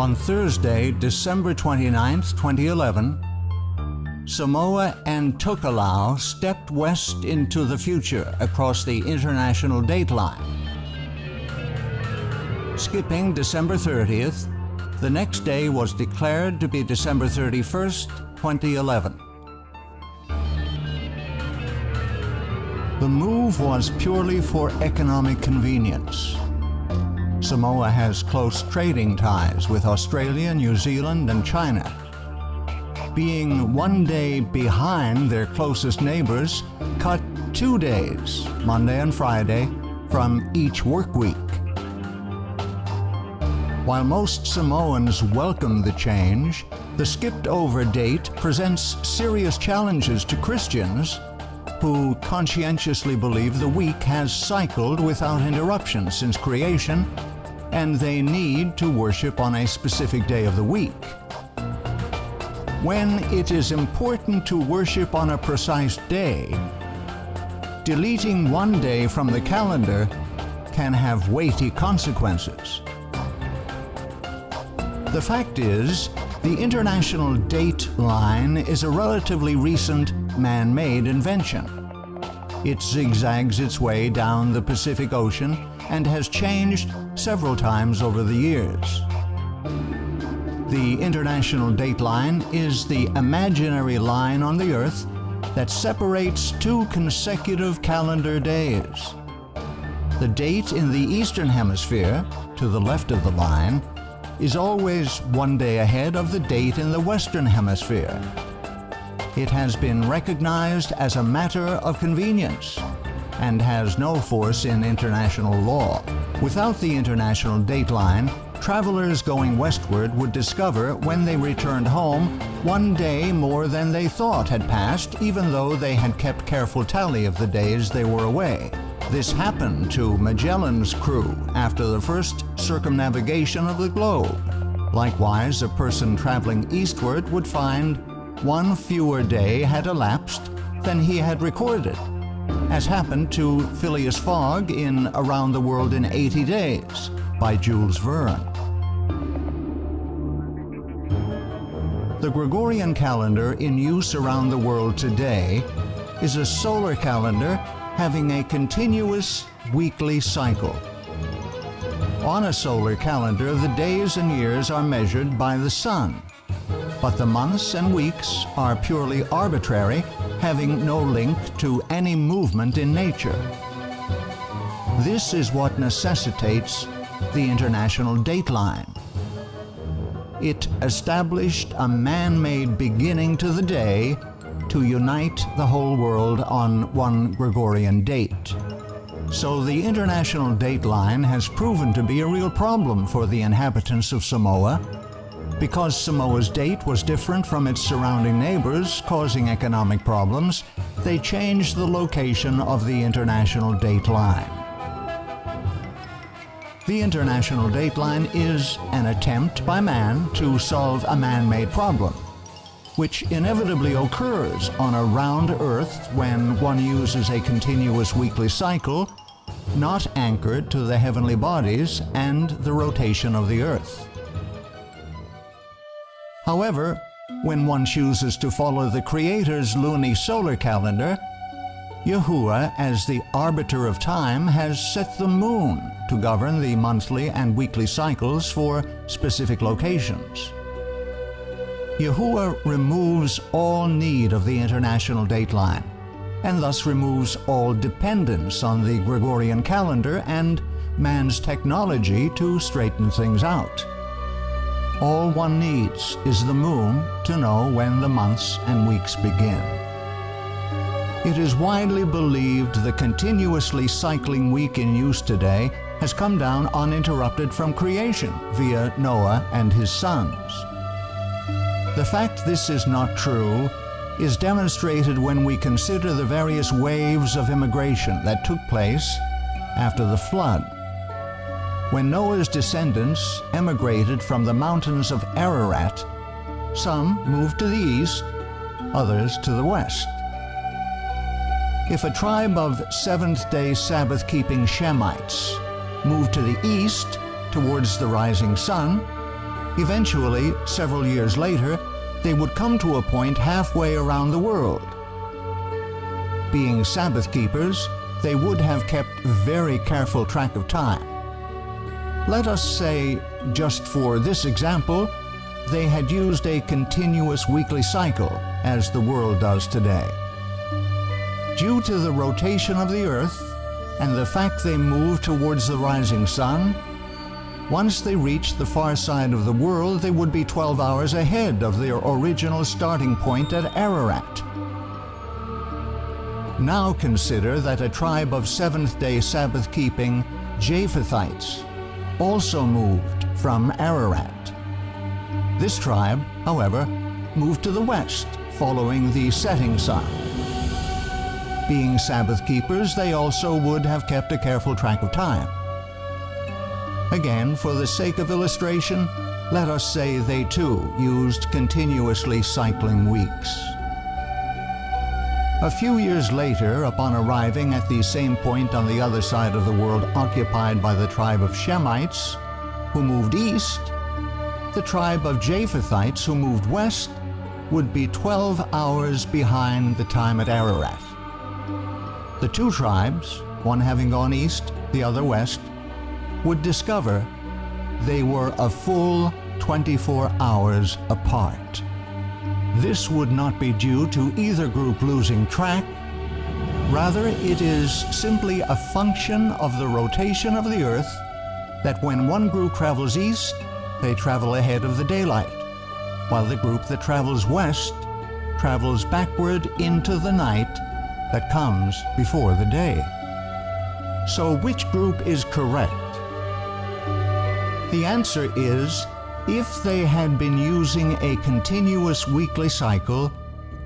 On Thursday, December 29, 2011, Samoa and Tokelau stepped west into the future across the international dateline. Skipping December 30th, the next day was declared to be December 31st, 2011. The move was purely for economic convenience. Samoa has close trading ties with Australia, New Zealand, and China. Being one day behind their closest neighbors cut 2 days, Monday and Friday, from each work week. While most Samoans welcome the change, the skipped-over date presents serious challenges to Christians who conscientiously believe the week has cycled without interruption since creation, and they need to worship on a specific day of the week. When it is important to worship on a precise day, deleting one day from the calendar can have weighty consequences. The fact is, the international date line is a relatively recent man-made invention. It zigzags its way down the Pacific Ocean and has changed several times over the years. The international date line is the imaginary line on the Earth that separates 2 consecutive calendar days. The date in the Eastern Hemisphere, to the left of the line, is always 1 day ahead of the date in the Western Hemisphere. It has been recognized as a matter of convenience and has no force in international law. Without the international dateline, travelers going westward would discover when they returned home 1 day more than they thought had passed, even though they had kept careful tally of the days they were away. This happened to Magellan's crew after the first circumnavigation of the globe. Likewise, a person traveling eastward would find 1 fewer day had elapsed than he had recorded, as happened to Phileas Fogg in Around the World in 80 Days by Jules Verne. The Gregorian calendar in use around the world today is a solar calendar having a continuous weekly cycle. On a solar calendar, the days and years are measured by the sun, but the months and weeks are purely arbitrary, having no link to any movement in nature. This is what necessitates the international dateline. It established a man-made beginning to the day to unite the whole world on one Gregorian date. So the international dateline has proven to be a real problem for the inhabitants of Samoa. Because Samoa's date was different from its surrounding neighbors, causing economic problems, they changed the location of the international dateline. The international dateline is an attempt by man to solve a man-made problem, which inevitably occurs on a round Earth when one uses a continuous weekly cycle, not anchored to the heavenly bodies and the rotation of the Earth. However, when one chooses to follow the Creator's luni-solar calendar, Yahuwah, as the arbiter of time, has set the moon to govern the monthly and weekly cycles for specific locations. Yahuwah removes all need of the international dateline, and thus removes all dependence on the Gregorian calendar and man's technology to straighten things out. All one needs is the moon to know when the months and weeks begin. It is widely believed the continuously cycling week in use today has come down uninterrupted from creation via Noah and his sons. The fact this is not true is demonstrated when we consider the various waves of immigration that took place after the flood. When Noah's descendants emigrated from the mountains of Ararat, some moved to the east, others to the west. If a tribe of seventh-day Sabbath-keeping Shemites moved to the east towards the rising sun, Eventually, several years later, they would come to a point halfway around the world. Being Sabbath keepers, they would have kept very careful track of time. Let us say, just for this example, they had used a continuous weekly cycle, as the world does today. Due to the rotation of the earth and the fact they move towards the rising sun, once they reached the far side of the world, they would be 12 hours ahead of their original starting point at Ararat. Now consider that a tribe of seventh-day Sabbath-keeping Japhethites also moved from Ararat. This tribe, however, moved to the west, following the setting sun. Being Sabbath keepers, they also would have kept a careful track of time. Again, for the sake of illustration, let us say they too used continuously cycling weeks. A few years later, upon arriving at the same point on the other side of the world occupied by the tribe of Shemites, who moved east, the tribe of Japhethites, who moved west, would be 12 hours behind the time at Ararat. The two tribes, one having gone east, the other west, would discover they were a full 24 hours apart. This would not be due to either group losing track. Rather, it is simply a function of the rotation of the earth that when one group travels east, they travel ahead of the daylight, while the group that travels west travels backward into the night that comes before the day. So which group is correct? The answer is, if they had been using a continuous weekly cycle,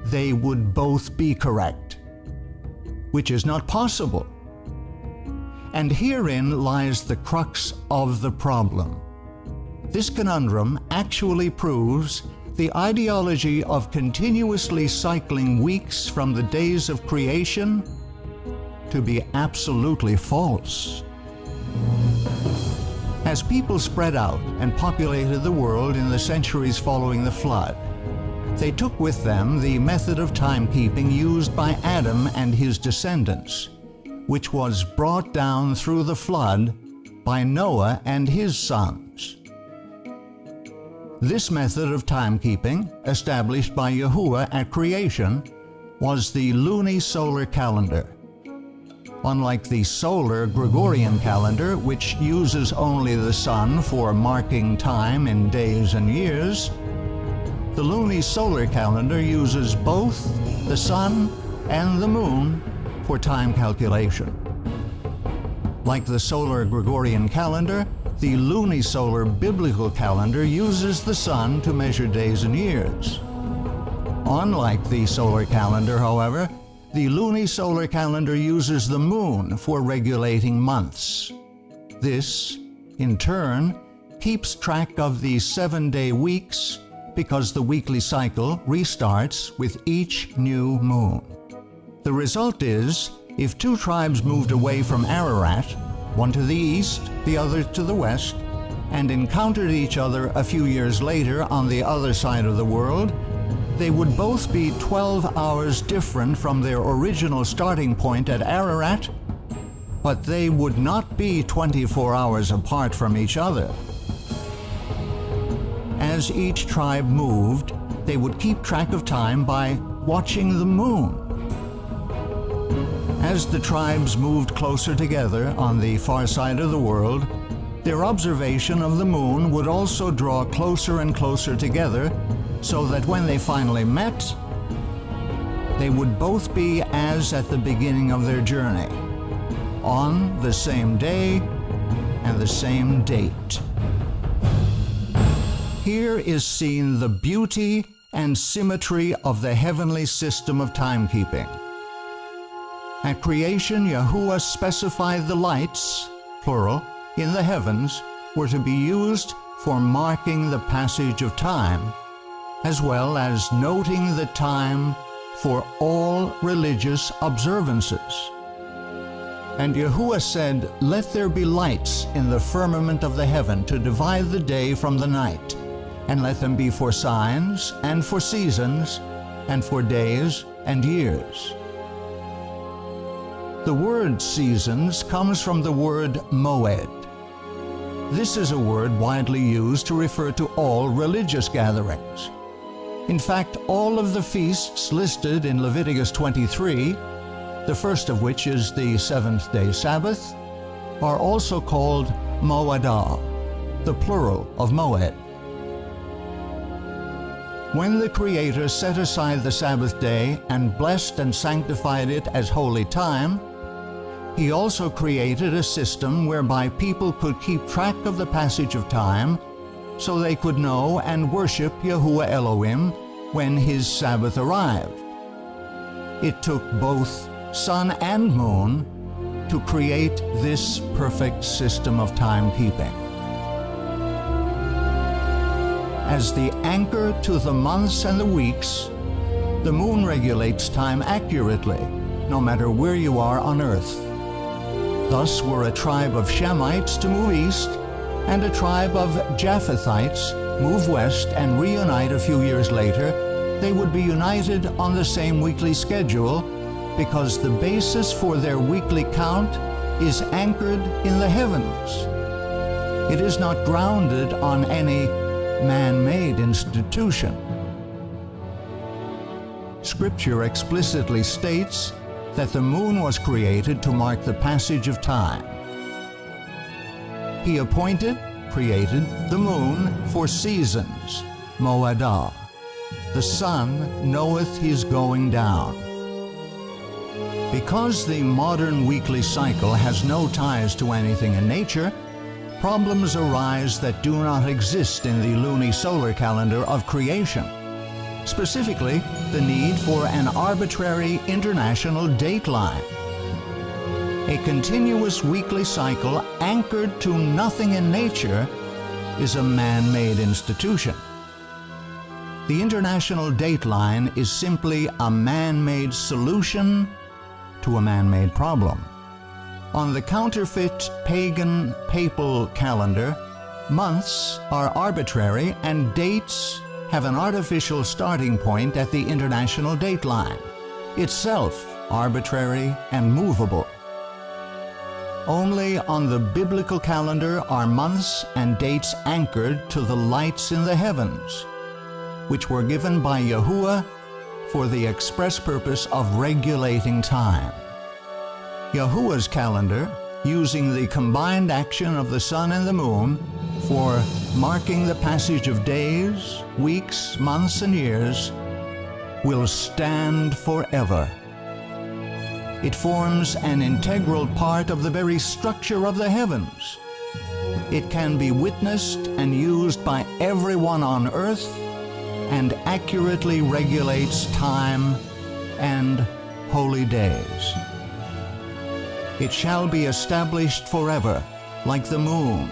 they would both be correct, which is not possible. And herein lies the crux of the problem. This conundrum actually proves the ideology of continuously cycling weeks from the days of creation to be absolutely false. As people spread out and populated the world in the centuries following the flood, they took with them the method of timekeeping used by Adam and his descendants, which was brought down through the flood by Noah and his sons. This method of timekeeping, established by Yahuwah at creation, was the luni-solar calendar. Unlike the solar Gregorian calendar, which uses only the sun for marking time in days and years, the luni-solar calendar uses both the sun and the moon for time calculation. Like the solar Gregorian calendar, the luni-solar biblical calendar uses the sun to measure days and years. Unlike the solar calendar, however, the luni-solar calendar uses the moon for regulating months. This, in turn, keeps track of the 7-day weeks because the weekly cycle restarts with each new moon. The result is, if two tribes moved away from Ararat, one to the east, the other to the west, and encountered each other a few years later on the other side of the world, they would both be 12 hours different from their original starting point at Ararat, but they would not be 24 hours apart from each other. As each tribe moved, they would keep track of time by watching the moon. As the tribes moved closer together on the far side of the world, their observation of the moon would also draw closer and closer together, so that when they finally met, they would both be as at the beginning of their journey, on the same day and the same date. Here is seen the beauty and symmetry of the heavenly system of timekeeping. At creation, Yahuwah specified the lights, plural, in the heavens were to be used for marking the passage of time, as well as noting the time for all religious observances. And Yahuwah said, "Let there be lights in the firmament of the heaven to divide the day from the night, and let them be for signs, and for seasons, and for days and years. The word seasons comes from the word moed. This is a word widely used to refer to all religious gatherings. In fact, all of the feasts listed in Leviticus 23, the first of which is the seventh-day Sabbath, are also called moedah, the plural of moed. When the Creator set aside the Sabbath day and blessed and sanctified it as holy time, He also created a system whereby people could keep track of the passage of time so they could know and worship Yahuwah Elohim when His Sabbath arrived. It took both sun and moon to create this perfect system of timekeeping. As the anchor to the months and the weeks, the moon regulates time accurately, no matter where you are on earth. Thus, were a tribe of Shemites to move east, and a tribe of Japhethites move west and reunite a few years later, they would be united on the same weekly schedule, because the basis for their weekly count is anchored in the heavens. It is not grounded on any man-made institution. Scripture explicitly states that the moon was created to mark the passage of time. He created the moon for seasons, moedah. The sun knoweth his going down. Because the modern weekly cycle has no ties to anything in nature, problems arise that do not exist in the lunisolar calendar of creation. Specifically, the need for an arbitrary international dateline. A continuous weekly cycle anchored to nothing in nature is a man-made institution. The international dateline is simply a man-made solution to a man-made problem. On the counterfeit pagan papal calendar, months are arbitrary and dates have an artificial starting point at the international dateline, itself arbitrary and movable. Only on the biblical calendar are months and dates anchored to the lights in the heavens, which were given by Yahuwah for the express purpose of regulating time. Yahuwah's calendar, using the combined action of the sun and the moon for marking the passage of days, weeks, months, and years, will stand forever. It forms an integral part of the very structure of the heavens. It can be witnessed and used by everyone on earth, and accurately regulates time and holy days. It shall be established forever, like the moon,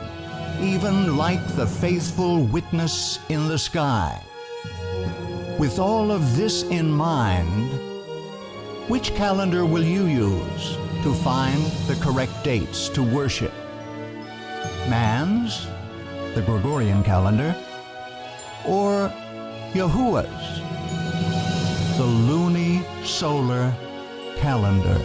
even like the faithful witness in the sky. With all of this in mind, which calendar will you use to find the correct dates to worship? Man's, the Gregorian calendar, or Yahuwah's, the lunisolar calendar?